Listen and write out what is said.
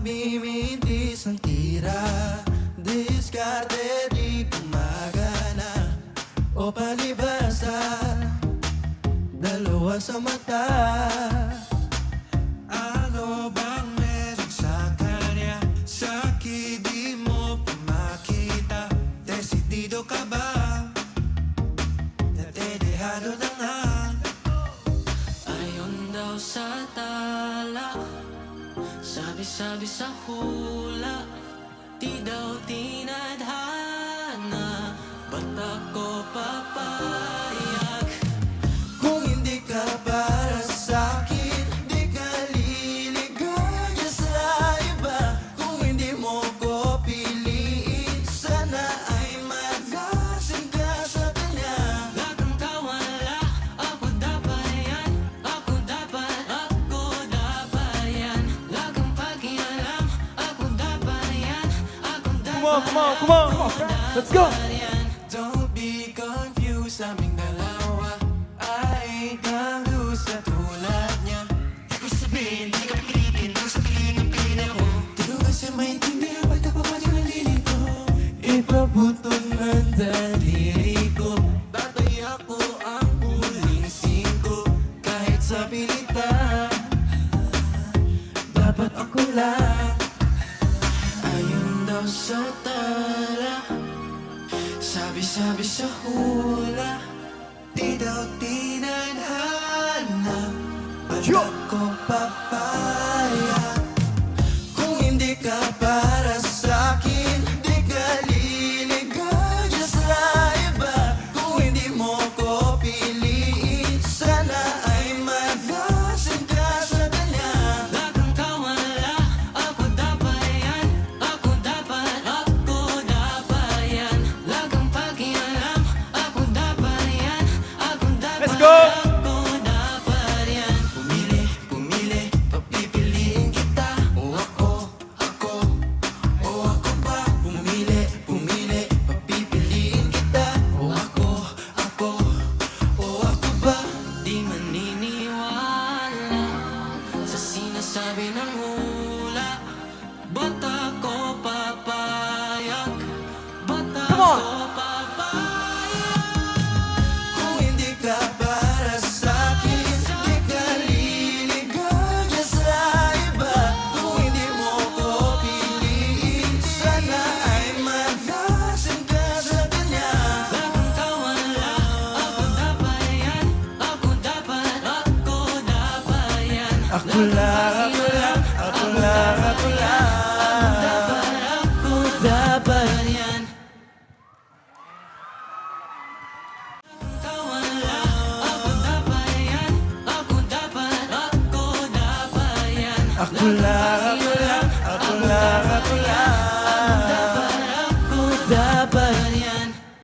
Pagbimitis ng tira, diskarte di gumagana. O palibasa, dalawa sa mata. Ano bang meron sa kanya? Sa'kin di mo pa makita. Desidido ka ba? Nadedehado na nga. Ayon daw sa tala, sabi-sabi sa hula, di daw tinadhana. Ba't ako papayag? Kung hindi ka para sa'kin, di ka liligaya sa iba. Kung hindi mo ko piliin, sana ay magasin ka sa kanya. Lagang kawala, ako dapat yan. Ako dapat yan. Lagang pakialam, ako dapat yan. Ako dapat Come on, let's go! Don't be confused, aming dalawa ay galo sa tulad niya. Di ko sabihin, di ka pilitin, di ko sabihin ang pilin ako. Di ko kasi maintindihan, ba't napapaling ang liling ko? Ipabuton ng daliri ko, tatay ako ang huling singko. Kahit sa pilitan, dapat ako lang. Ayun daw sa tala, sabi-sabi sa hula, di daw tinadhana. Ba't ako papayag? Kung hindi ka para sa'kin, di ka liligaya sa iba. Kung hindi mo ko piliin, sana ay magasin ka sa kanya. Lagang kawala, ako dapat yan. Ako dapat yan. Lagang pakialam, ako dapat yan. Ako dapat, Let's go! ako dapat yan. Pumili, papipiliin kita. O ako ba? Pumili, papipiliin kita. O ako ba? Di maniniwala sa sinasabi ng hula. Ba't ako papayag? Ba't Come on! ako papayag? Kung hindi ka para sa'kin, di ka liligaya sa iba. Kung hindi mo ko piliin, sana ay magasin ka sa kanya. Lagang kawala, ako dapat yan. Ako dapat yan. Ako lang. Ako dapat yan. Kawala, ako dapat yan. Ako dapat yan. Ako lang.